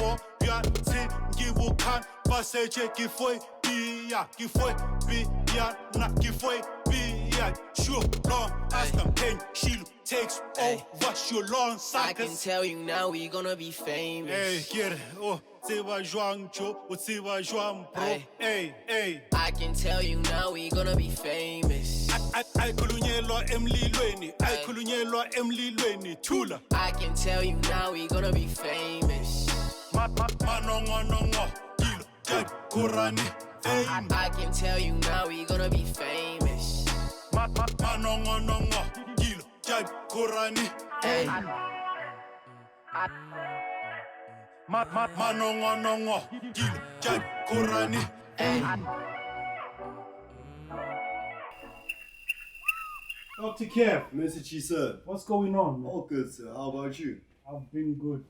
more. Biate, Gibukan, Passeche, Gifoy, Bia, Gifoy, Bia, not Gifoy, Bia. Sure, long as the pain, she takes over your long I can tell you now we gonna be famous. Hey, get it. Oh, Tsiba Juan Cho, Tsiba Juan Bro. Hey. I can tell you now we gonna be famous. I kulunyelwa emlilweni, I kulunyelwa emlilweni, Tula. I can tell you now we gonna be famous. Manongo, Kilo, Jack, Kurani, fame. I can tell you now we gonna be famous. Manongo, Kilo, Jack, Kurani, Hey. Manongo, Kilo, Jack, Kurani, Hey. Dr Kev, Mr. Chi, sir. what's going on, man? All good, sir. How about you? I've been good.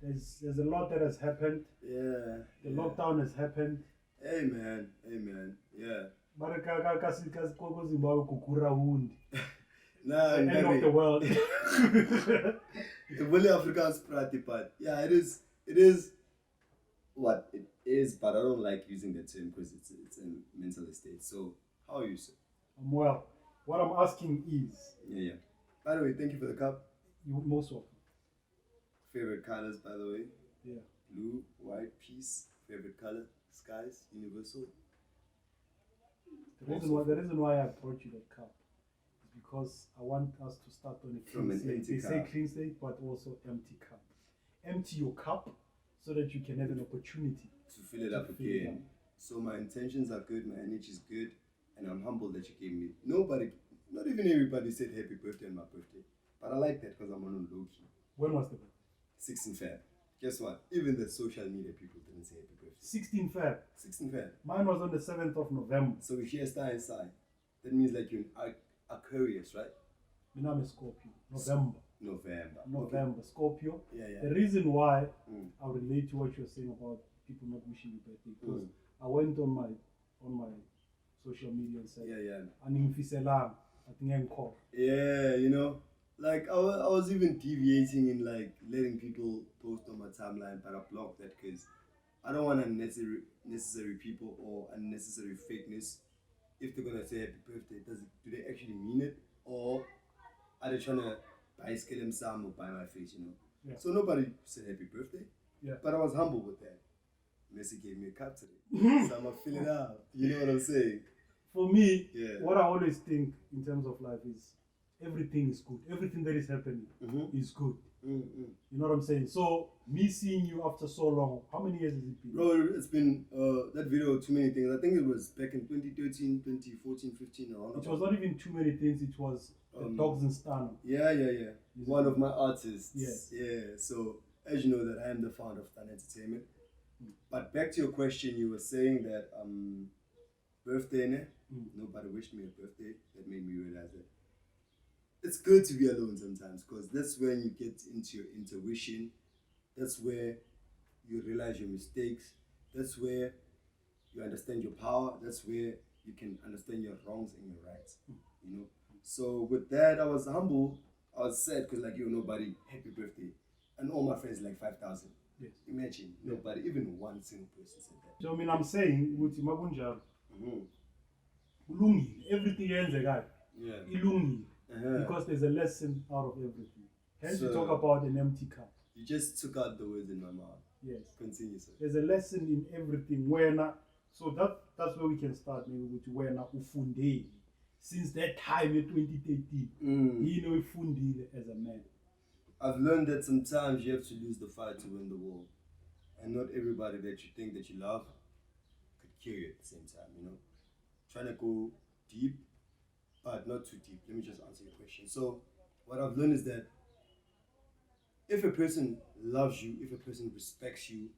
There's a lot that has happened. Yeah. The lockdown has happened. Amen. Yeah. Gukurahundi. Nah, End of the world. The bully Afrikaans prati, but yeah, it is what it is, but I don't like using the term because it's a mental state. So, how are you, sir? I'm well. What I'm asking is, Yeah. By the way, thank you for the cup. you most welcome. Favorite colors, by the way? Yeah. Blue, white, peace. Favorite color? Skies, universal. The reason why I brought you that cup is because I want us to start on a From clean an slate. empty They say cup. clean slate, but also empty cup. Empty your cup so that you can have an opportunity To fill it up fill it again. So my intentions are good, my energy is good, and I'm humbled that you gave me. Nobody, not even everybody said happy birthday on my birthday. But I like that because I'm on low key. When was the birthday? 16 Feb. Guess what? Even the social media people didn't say happy birthday. 16 Feb. 16 Feb. Mine was on the 7th of November. So we share star inside. That means like you're an Aquarius, right? I'm a Scorpio. November. Okay. Scorpio. Yeah. The reason why Mm. I relate to what you're saying about people not wishing you birthday, because I went on my social media and said, Yeah. "Aningfiselang, I think I'm called." Yeah, you know, like I was even deviating in like letting people post on my timeline, but I blocked that because I don't want unnecessary people or unnecessary fakeness. If they're gonna say happy birthday, do they actually mean it, or are they trying to bicycle some or buy my face? You know. Yeah. So nobody said happy birthday. Yeah. But I was humble with that. Messi gave me a cup today, so I'm feeling out. You know what I'm saying? For me, Yeah. what I always think in terms of life is everything is good. Everything that is happening is good. Mm-hmm. You know what I'm saying? So me seeing you after so long, how many years has it been? Bro, it's been that video, too many things. I think it was back in 2013, 2014, 15 around. It was not even too many things. It was Dogzen Skateman. Yeah. One of my artists. Yes. Yeah. So as you know that I am the founder of Stan Entertainment. But back to your question, you were saying that birthday, ne? Nobody wished me a birthday. That made me realize that it's good to be alone sometimes, because that's when you get into your intuition. That's where you realize your mistakes. That's where you understand your power. That's where you can understand your wrongs and your rights. You know. So with that, I was humble. I was sad because like nobody happy birthday, and all my friends like 5,000. Yes. Imagine nobody, even one single person said that. So I mean, I'm saying, ukuthi makunjalo, Mm-hmm. kulungile. Everything yenzekayo Yeah. ilungile. Uh-huh. Because there's a lesson out of everything. Hence you So- talk about an empty cup. You just took out the words in my mouth. Yes. Continue, sir. There's a lesson in everything. So that's where we can start maybe with wena ufundile. Since that time in 2013, ufundile as a man. I've learned that sometimes you have to lose the fight to win the war. And not everybody that you think that you love could kill you at the same time, you know. Trying to go deep, but not too deep. Let me just answer your question. So what I've learned is that if a person loves you, if a person respects you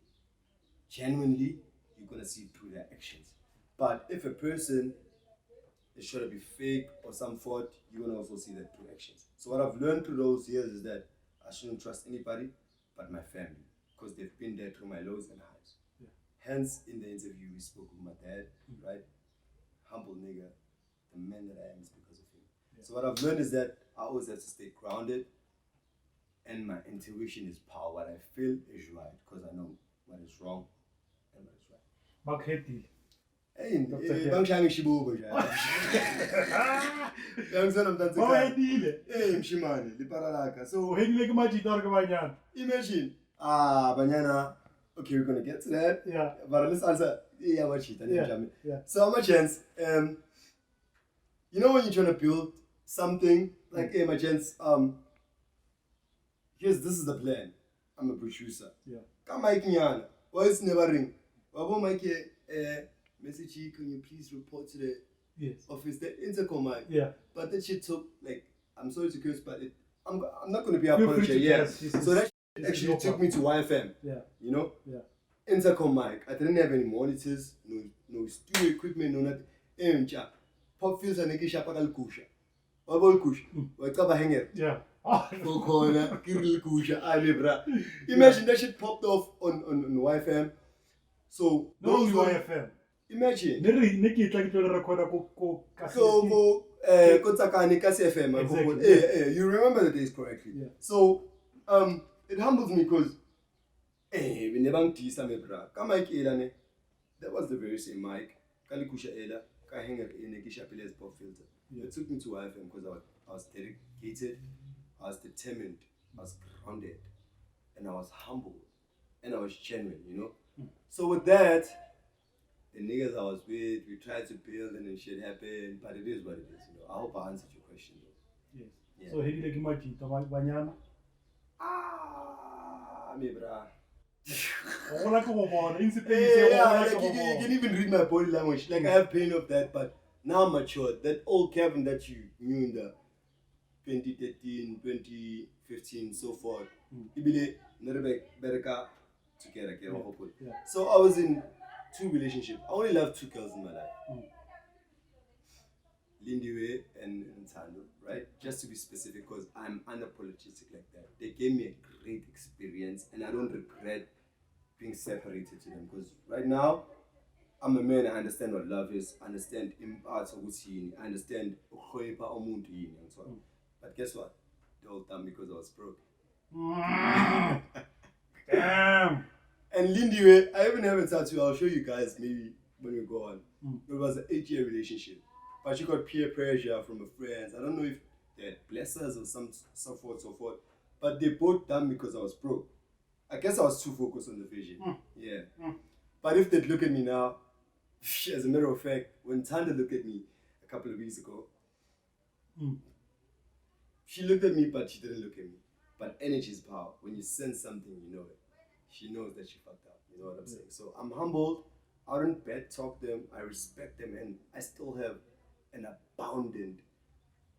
genuinely, you're gonna see it through their actions. But if a person is trying to be fake or some fraud, you're gonna also see that through actions. So what I've learned through those years is that I shouldn't trust anybody but my family, because they've been there through my lows and highs. Yeah. Hence, in the interview, we spoke with my dad, right? Humble nigga, the man that I am is because of him. Yeah. So what I've learned is that I always have to stay grounded, and my intuition is power. What I feel is right, because I know wrong and what is right. Makhathini. Hey, Dr. Kev. bangishaya Shibobo nje. Yangizona mntanzi ekhaya. Makhathini. Hey mshimane, liparalaka. So Uhedile ke majita ke banyana. imagine, banyana. Okay, we're gonna get to that. Yeah. But let's answer. Yeah, machita. Yeah. So my chance. You know when you're trying to build something like, hey, my chance. This is the plan. I'm a producer. Yeah. Come, Mike, Nyana. Why is never ring? Why Mike? Message, can you please report to the office? The Intercom Mic. Yeah. But that shit took like. I'm sorry to curse, but I'm not going to be a Feel free apology. to Yeah. curse. So that actually took me to YFM. Yeah. You know. Yeah. Intercom Mic. I didn't have any monitors, no studio equipment, no nothing. Pop filter nekisha pakal kusha. Wabol kusha. Wakaba hanger. Yeah. Corner, kiril kusha. Bra. Imagine that shit popped off on YFM. So No only YFM. imagine. Niki like to record ko Kotakani Kasie FM. Exactly. You remember the days correctly. Yeah. So it humbles me because we never tease me bra. That was the very same mic. Kalikusha Ela, Kahanger Nekisha Piles pop filter. It took me to IFM because I was dedicated, I was determined, I was grounded, and I was humble, and I was genuine, you know. So with that, the niggas I was with, we tried to build and then shit happened, but it is what it is, you know. I hope I answered your question though. Yes. Yeah. So hedile ke majita banyana. Me bra. Ola ko bona Yeah, like you can even read my body language. Like I have pain of that, but now I'm matured. That old Kevin that you knew in the 2013, 2015, so forth. Ibile nerebe bereka together. Yeah. So I was in 2 relationships. I only loved 2 girls in my life. Lindiwe and Tando, right? Just to be specific, because I'm unapologetic like that. They gave me a great experience, and I don't regret being separated to them. Because right now, I'm a man. I understand what love is. I understand impart ukuthi I understand ukhoyipa umuntu yini and so on. But guess what? They all done because I was broke. Damn. And Lindiwe, I even have a tattoo. I'll show you guys maybe when we go on. It was an 8-year relationship. But she got peer pressure from her friends. I don't know if they're blessers or so forth. But they both done because I was broke. I guess I was too focused on the vision. Yeah. But if they'd look at me now, as a matter of fact, when Tanda looked at me a couple of weeks ago, she looked at me, but she didn't look at me. But energy is power. When you sense something, you know it. She knows that she fucked up. You know what I'm saying? So I'm humbled. I don't bad talk them. I respect them, and I still have an abundant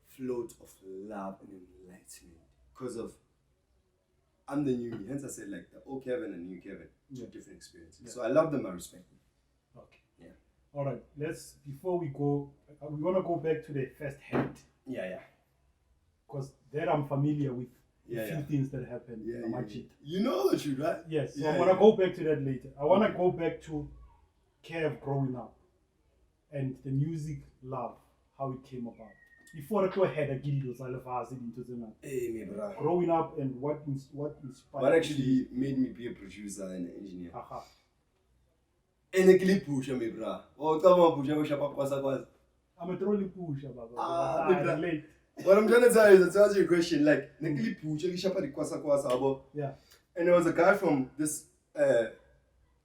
float of love and enlightenment because of I'm the new me. Hence I said like the old Kevin and new Kevin, 2 different experiences. Yeah. So I love them, I respect them. Okay. Yeah. All right. Before we go, we want to go back to the first hate. Yeah. Because there I'm familiar with a few things that happened in Majid. You know the truth, right? Yes. So I want to go back to that later. I want to go back to Kev growing up and the music love, how it came about. Before I go ahead, I give you those into the Hey, me bro. Growing up and what inspired. What actually made me be a producer and an engineer? Aha. And a clip pusher, me bro. Oh, come on, pusher, wish I I'm a trolley pusher, baba. Late. What I'm trying to tell you is to answer your question, like the clip pusher, wish I Yeah. And there was a guy from this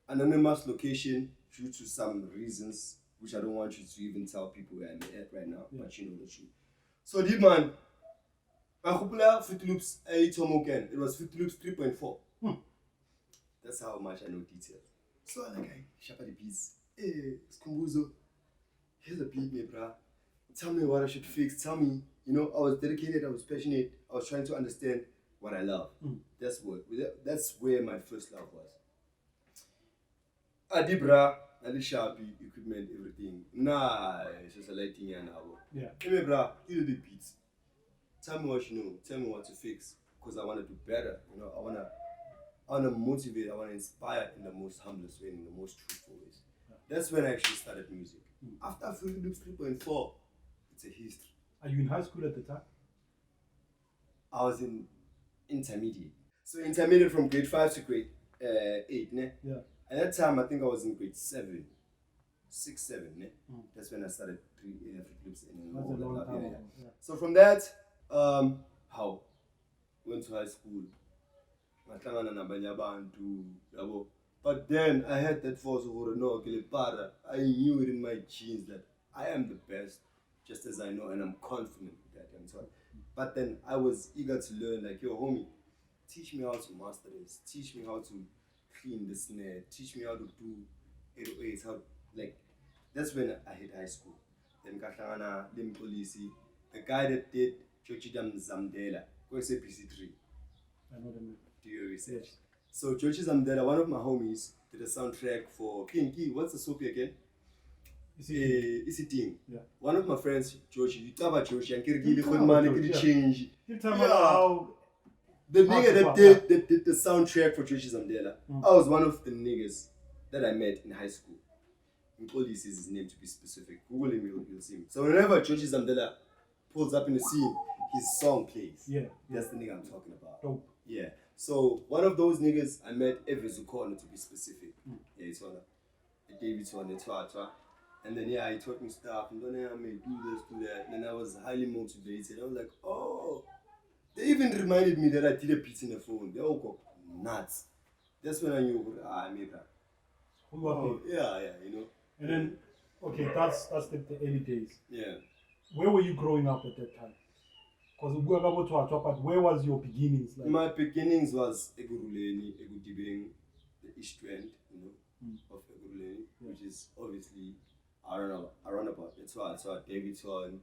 anonymous location due to some reasons, which I don't want you to even tell people where I'm at right now, but you know the truth. So, the man, Fruit Loops 8 again. It was Fruit Loops 3.4. That's how much I know details. So, I'm like, hey, Shapa the piece. Hey, Skumbuzo, here's a beat, me, brah. Tell me what I should fix. Tell me, you know, I was dedicated, I was passionate, I was trying to understand what I love. That's where my first love was. Adibra. And the Sharpie, equipment, everything. Nah, it's just a lighting and hour. Yeah. Hey, me, bro, you do the beats. Tell me what you know. Tell me what to fix. Because I want to do better. You know, I wanna motivate. I wanna inspire in the most humblest way, in the most truthful ways. That's when I actually started music. After Fruit Loops 3.4, it's a history. Are you in high school at the time? I was in intermediate. So intermediate from grade 5 to grade 8, ne? Yeah. At that time, I think I was in grade 7, 6, 7. Ne? That's when I started free clips and That's all a long that. time Yeah. ago. Yeah. So from that, how went to high school. But then I had that force of no, I knew it in my genes that I am the best, just as I know, and I'm confident with that. And so on. But then I was eager to learn, like, yo, homie, teach me how to master this, teach me how to clean the snare, teach me how to do 808s, how, like, that's when I hit high school. Then Kahlangana, Limpolisi, the guy that did Jozi Zamdela, go say PC3. I know the name. Do your research. Yes. So Jozi Zamdela, one of my homies, did a soundtrack for Kinky. What's the soapy again? Is it? Isiting. Yeah. One of my friends, Jozi, you talk about Jozi, and Kirgili You could talk money about could Jozi, change. You tell me Yeah. how. The nigga that did the soundtrack for Jozi Zamdela, I was one of the niggas that I met in high school. Nkoli says his name to be specific. Google him, you'll see him. So whenever Jozi Zamdela pulls up in the scene, his song plays. Yeah. That's the nigga I'm talking about. Dope. Yeah. So one of those niggas I met F-eezy to be specific. Yeah, it's one David's one, it's Twa. And then yeah, he taught me stuff. And then I may do this, do that. And then I was highly motivated. I was like, oh. They even reminded me that I did a beat in the phone. They all go nuts. That's when I knew I made that. Oh, yeah, you know. and then, okay, that's the early days. Yeah. Where were you growing up at that time? Because but where was your beginnings? Like? My beginnings was Eguruleni, Egudibeng, the East End, you know, of Eguruleni, which is obviously around about. That's why Davidson,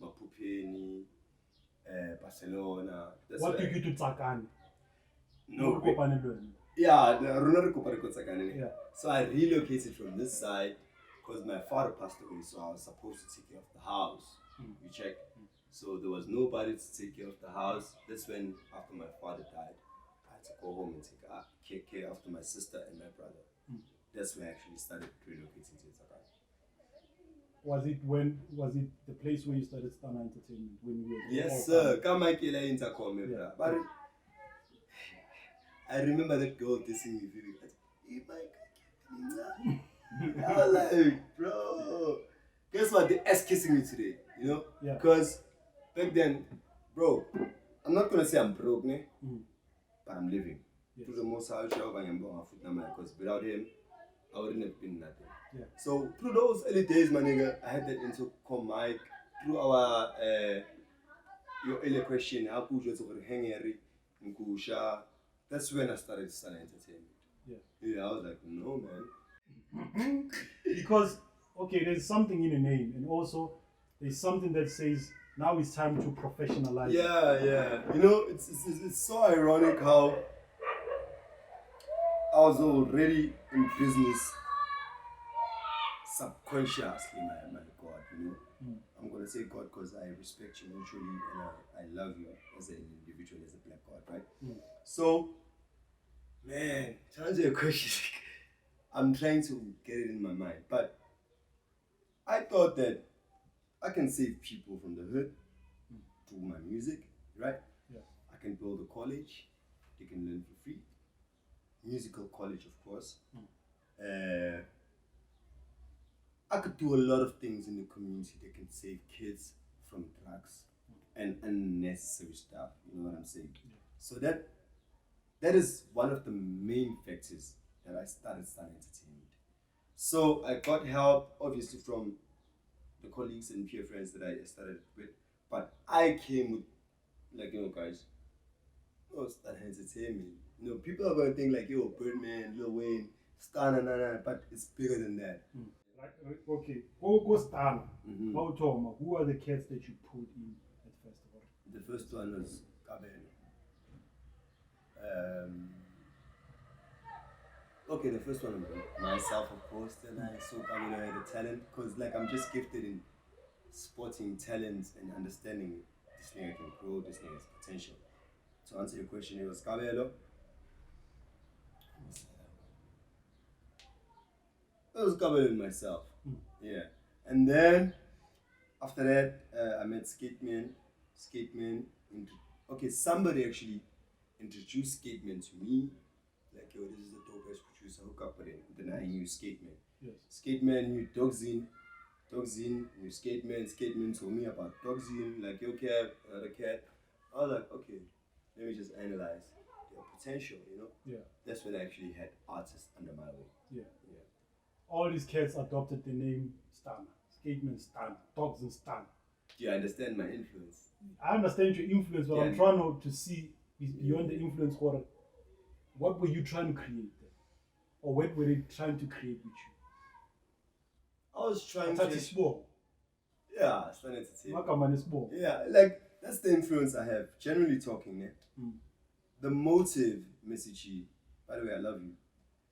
Mapupeni, Barcelona. That's what took you to Tsakani? No. Yeah, yeah. So I relocated from this side because my father passed away, so I was supposed to take care of the house. You check. So there was nobody to take care of the house. That's when, after my father died, I had to go home and take care after my sister and my brother. That's when I actually started relocating to Tsakani. Was it the place where you started Stana Entertainment when you were? Yes, sir. Come on, Intercom Mic. But I remember that girl dissing me very much. I was like, bro. Guess what? They ass kissing me today, you know? Yeah. Because back then, bro, I'm not gonna say I'm broke, but I'm living. Yes. Through the most because without him, I wouldn't have been nothing. Yeah. So through those early days, my nigga, I had that Intercom Mic. Through our your earlier question, how could you over Henry Nkusha? That's when I started Stana Entertainment. Yeah, I was like, no, man. Because, okay, there's something in the name, and also there's something that says now it's time to professionalize. Yeah. You know, it's so ironic how I was already in business subconsciously, my God, you know. I'm going to say God because I respect you mutually and I love you as an individual, as a black God, right? So, man, to answer your question, I'm trying to get it in my mind. But I thought that I can save people from the hood through my music, right? Yeah. I can build a college. They can learn for free. Musical college, of course. I could do a lot of things in the community that can save kids from drugs and unnecessary stuff. You know what I'm saying? Yeah. So that is one of the main factors that I started Stana Entertainment. So I got help, obviously, from the colleagues and peer friends that I started with, but I came with, like, you know, guys, Stana Entertainment. You know, people are gonna think like, yo, Birdman, Lil Wayne, Stana, but it's bigger than that. Like, okay, go Stana. Who are the cats that you put in at the festival? The first one was Kabelo. Okay, the first one was myself, of course. Then I saw Kabelo had a talent because, like, I'm just gifted in spotting talent and understanding this nigga can grow, this nigga's potential. To answer your question, it was Kabelo. It was Kabelo and myself. Yeah. And then after that, I met Skateman. Okay, somebody actually introduced Skateman to me. Like, yo, this is the dope ass producer hook up with him. Then I knew Skateman. Yes. Skateman knew Dogzen knew Skateman. Skateman told me about Dogzen, like, yo, Kev, the cat. I was like, okay, let me just analyze their potential, you know? Yeah. That's when I actually had artists under my wing. Yeah. Yeah. All these cats adopted the name Stan. Skateman Stan. Dogzen Stan. Do you understand my influence? I understand your influence, but Yeah. I'm trying to see is beyond the influence. What were you trying to create there? Or what were they trying to create with you? I was trying That to... is small. Yeah, it's fun entertainment. Makaman is small. Yeah, like, that's the influence I have. Generally talking, yeah. Mm. The motive, Missy, by the way, I love you.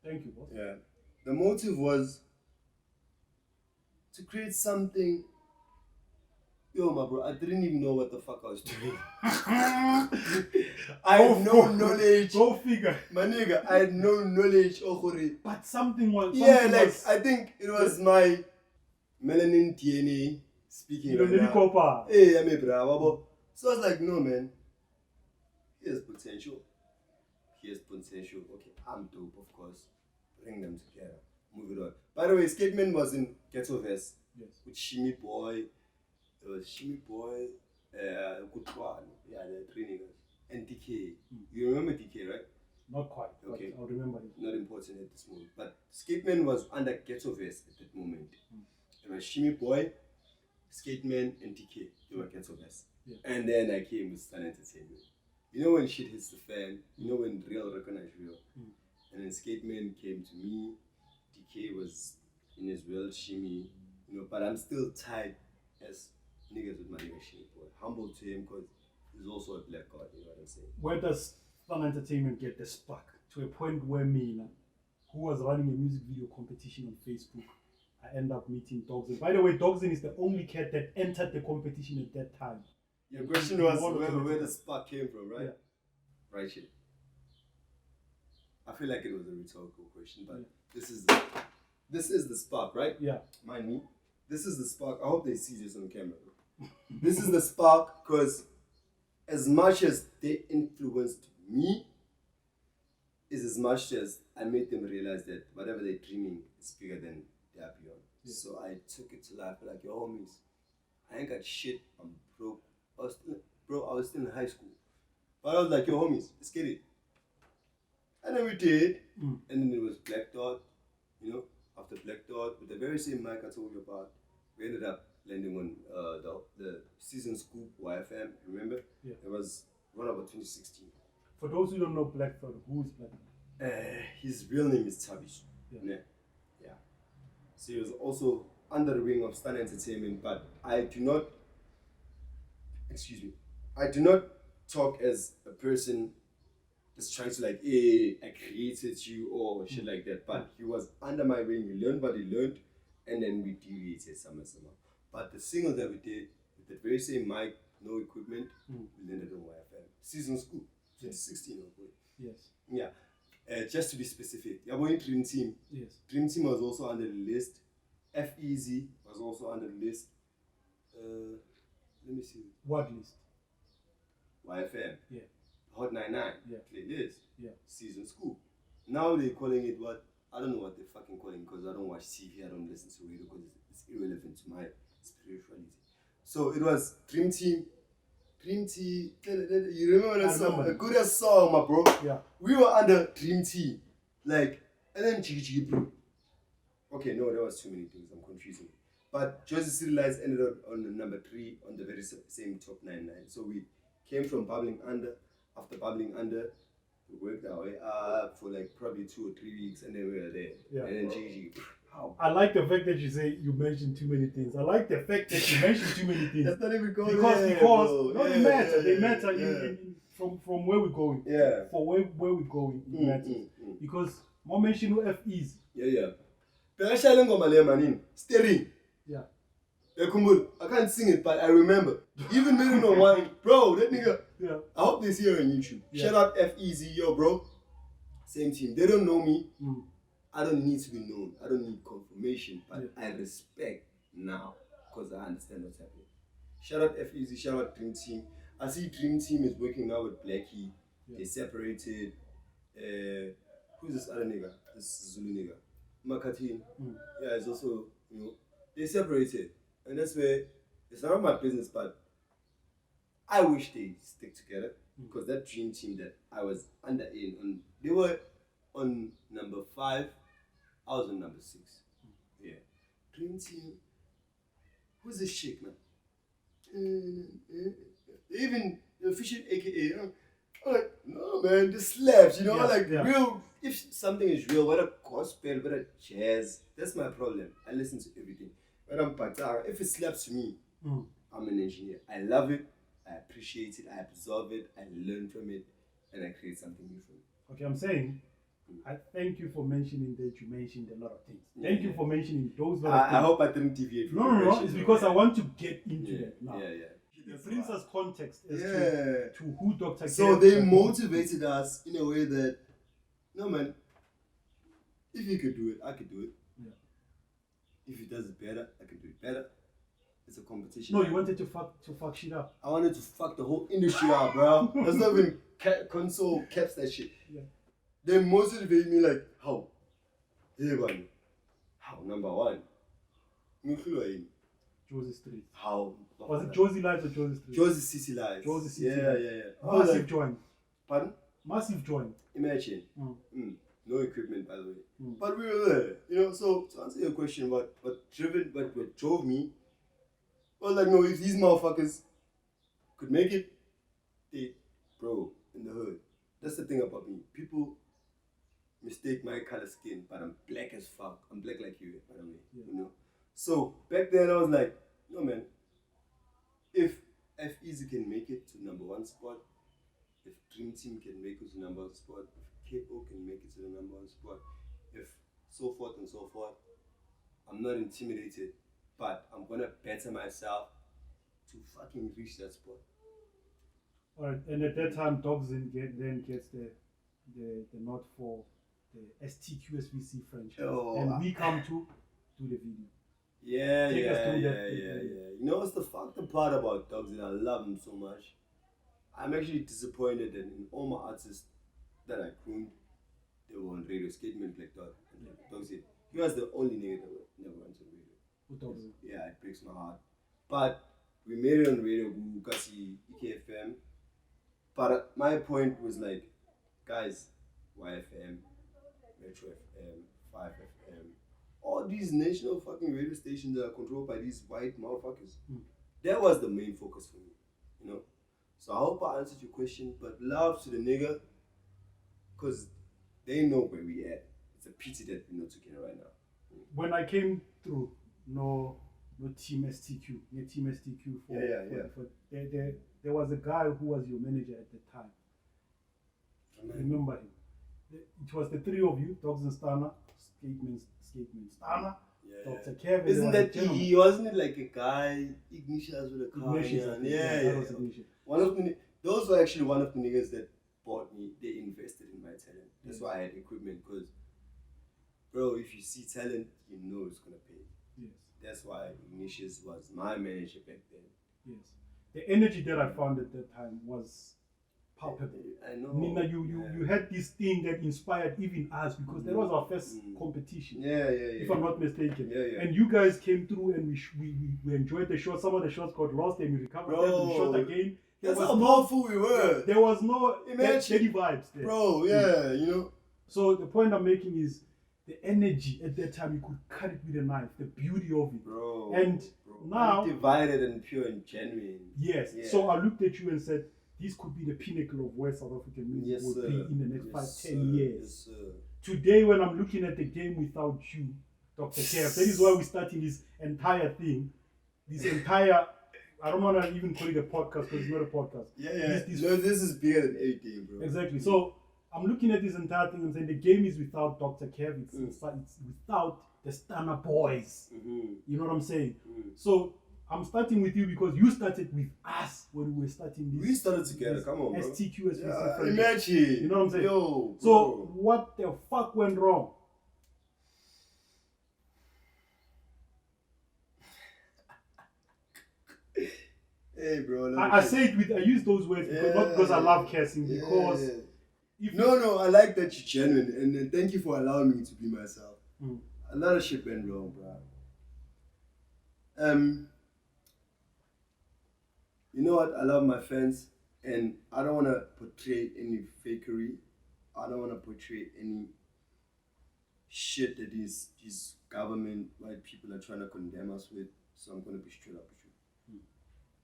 Thank you, boss. Yeah. The motive was to create something. Yo, my bro, I didn't even know what the fuck I was doing. I had no knowledge. Go figure. My nigga, I had no knowledge. But something was. Yeah, like, I think it was my melanin DNA speaking. You don't need right to now. copa. Hey, I'm a bravo. So I was like, no, man. Here's potential. Okay, I'm dope, of course. Bring them together. Move it on. By the way, Skateman was in Ghetto Yes. with Shimiboi. There was Shimiboi, Gukurahundi, yeah, the three niggas, and DK. You remember DK, right? Not quite. Okay. I'll remember it. Not important at this moment. But Skateman was under Ghetto at that moment. There was Shimiboi, Skateman, and DK. They were Ghetto. Yeah. And then I came with Stan Entertainment. You know when shit hits the fan, you know when real recognize real. And then Skateman came to me, DK was in his world, Shimi, you know, but I'm still tied as niggas with my nigga Shimiboi. Humble to him because he's also a black god, you know what I'm saying? Where does Stan Entertainment get the spark? To a point where me, who was running a music video competition on Facebook, I end up meeting Dogzen. By the way, Dogzen is the only cat that entered the competition at that time. Your question was where the spark came from, right? Yeah. Right shit. I feel like it was a rhetorical question, but Yeah. this is the spark, right? Yeah. Mind me. This is the spark. I hope they see this on camera. This is the spark because as much as they influenced me, is as much as I made them realize that whatever they're dreaming is bigger than they are beyond. Yeah. So I took it to life like, yo homies, I ain't got shit, I'm broke. I was still in high school. But I was like, yo homies, let's get it. And then we did. And then it was Black Dot, you know, after Black Dot, with the very same mic I told you about, we ended up landing on the Siz Scoop YFM, remember? Yeah. It was around about 2016. For those who don't know Black Thought, who is Black Thought? His real name is Tabish. Yeah. Yeah. So he was also under the wing of Stan Entertainment, but I do not talk as a person that's trying to like, hey, I created you or shit like that. But he was under my wing, he learned what he learned, and then we deviated somehow. But the single that we did with the very same mic, no equipment, we landed on YFM. Siz Scoop, 2016. Yes. Yeah. Just to be specific, Yaboy Dream Team. Yes. Dream Team was also under the list. F-eezy was also under the list. Let me see. What list? YFM. Yeah. Hot 99. Yeah. Playlist. Yeah. Siz Scoop. Now they're calling it what? I don't know what they're fucking calling because I don't watch TV, I don't listen to radio because it's irrelevant to my spirituality. So it was Dream Team. Dream Team. You remember that song? A good ass song, my bro. Yeah. We were under Dream Team. Like, and then Jiggy Bro. Okay, no, there was too many things. I'm confusing. But Jozi City Lights ended up on the number 3 on the very same top 99. So we came from bubbling under. After bubbling under, we worked our way up for like probably 2 or 3 weeks, and then we were there. Yeah. And then Jiggy. I like the fact that you say you mentioned too many things. I like the fact that you mentioned too many things. That's not even going because no, yeah, they matter. yeah, They matter yeah. from where we're going. Yeah. For where we're going, it matters. Because more mention F-eezy. Yeah. Perashale ngoma le manini. Steering. Yeah. I can't sing it, but I remember. Even they don't know why. Bro, that nigga. Yeah. I hope they see her on YouTube. Yeah. Shout out F-eezy, yo, bro. Same team. They don't know me. I don't need to be known. I don't need confirmation, but I respect now because I understand what's happening. Shout out F-eezy, shout out Dream Team. I see Dream Team is working now with Blackie. Yeah. They separated. who's this other nigga? This Zulu nigga. Makhathini. Yeah, it's also, they separated. And that's where, it's not my business, but I wish they stick together. Because that dream team that I was under in, they were on number 5, I was on number 6. Yeah. Dream team. Who's this chick, man? Even the official AKA, I'm like, no man, this slaps, real. If something is real, what a gospel, what a jazz, that's my problem. I listen to everything. But if it slaps me, I'm an engineer. I love it, I appreciate it, I absorb it, I learn from it, and I create something new from it. Okay, I'm saying, I thank you for mentioning that you mentioned a lot of things. Thank you for mentioning those lot of things. I hope I didn't deviate from No, it's because I want to get into that now. Yeah. It brings us context as to who Dr. Kev. So they motivated us in a way that, no man, if you could do it, I could do it. Yeah. If he does it better, I can do it better. It's a competition. No, you wanted to fuck shit up. I wanted to fuck the whole industry up, bro. That's not even console caps that shit. Yeah. They motivated me like, how? Hey, man. How? Number 1. Jozi Street. How? Was it Jozi Lives or Jozi Street? Jozi City Lives. Jozi City. Yeah. Massive joint. Pardon? Massive joint. Imagine. No equipment, by the way. But we were there, So to answer your question, what drove me, well, like, no, if these motherfuckers could make it, bro, in the hood. That's the thing about me. People mistake my color skin, but I'm black as fuck. I'm black like you, by the way, So back then I was like, no man, if F-eezy can make it to number 1 spot, if Dream Team can make it to number 1 spot, if Kabelo can make it to the number 1 spot, if so forth and so forth, I'm not intimidated, but I'm gonna better myself to fucking reach that spot. Alright, and at that time Dogzen then gets the nod for the STQSVC franchise. And we come to do the video. Yeah. You know what's the fucked up part about Dogzen? I love him so much. I'm actually disappointed that in all my artists that I groomed, they were on Radio Skateman like Dogzen. He was the only nigga that never went on radio. Who Dogzen? Yeah, it breaks my heart. But we made it on radio, Kasie FM. But my point was like, guys, YFM, Metro FM, 5FM, all these national fucking radio stations that are controlled by these white motherfuckers. That was the main focus for me, So I hope I answered your question, but love to the nigga, because they know where we at. It's a pity that we're not together right now. When I came through, no Team STQ, no Team STQ for there was a guy who was your manager at the time. Remember him? It was the 3 of you, Dogzen Skateman, Stana, Dr. Kev. Isn't that he wasn't it like a guy, Ignatius with a car? Ignatius, Yeah. Those were actually one of the niggas that bought me. They invested in my talent. That's why I had equipment, because, bro, if you see talent, you know it's gonna pay. Yes. That's why Ignatius was my manager back then. Yes. The energy that I found at that time was palpable. I know. Nina, you had this thing that inspired even us, because that was our first competition. If I'm not mistaken. Yeah. And you guys came through and we enjoyed the show. Some of the shots got lost and we recovered them and we shot again. That's how powerful we were. There was no steady vibes there. Bro, So the point I'm making is the energy at that time, you could cut it with a knife, the beauty of it. Bro. And now divided and pure and genuine. Yes. Yeah. So I looked at you and said, this could be the pinnacle of where South African music will be in the next 5-10 years. Yes, sir. Today, when I'm looking at the game without you, Dr. Kev, that is why we're starting this entire thing. I don't want to even call it a podcast, because it's not a podcast. This is bigger than anything, bro. Exactly. So I'm looking at this entire thing and saying the game is without Dr. Kev. It's without the Stunner boys. You know what I'm saying? So I'm starting with you because you started with us when we were starting this. We started together. Come on, bro. STQ, imagine. You know what I'm saying? Yo, so what the fuck went wrong? Hey, bro. I say it with, I use those words because, not because I love cursing, because No, I like that you're genuine, and thank you for allowing me to be myself. A lot of shit went wrong, bro. You know what? I love my fans, and I don't want to portray any fakery. I don't want to portray any shit that these government white people are trying to condemn us with. So I'm gonna be straight up with you,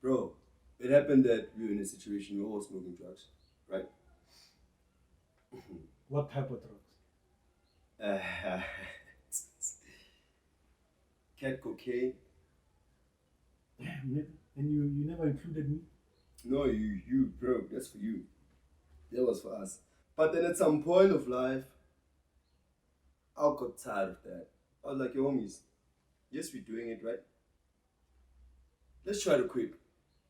bro. It happened that we were in a situation we were all smoking drugs, right? What type of drugs? Cat cocaine. Damn, nigga. And you never included me? No, you, bro. That's for you. That was for us. But then at some point of life, I got tired of that. I was like, yo, homies, yes, we're doing it, right? Let's try to quit,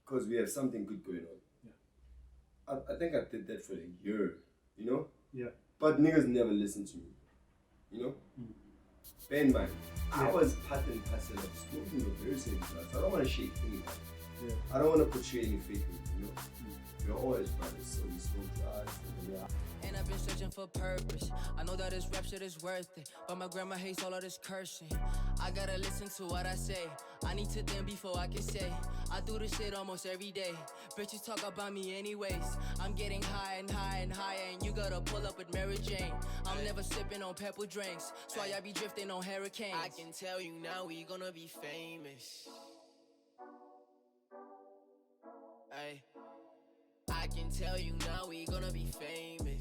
because we have something good going on. Yeah. I think I did that for a year, you know? Yeah. But niggas never listened to me, you know? Bear in mind, I was part and parcel of smoking the very same drugs. I don't want to shake anybody. Yeah. I don't want to portray any fakery, you know? We're always brothers, so we smoke drugs. And I've been searching for purpose. I know that this rap shit is worth it, but my grandma hates all of this cursing. I gotta listen to what I say. I need to think before I can say. I do this shit almost every day. Bitches talk about me anyways. I'm getting high and high and higher, and you gotta pull up with Mary Jane. I'm never sipping on pepper drinks, so I be drifting on hurricanes. I can tell you now we gonna be famous. Ay. I can tell you now we gonna be famous.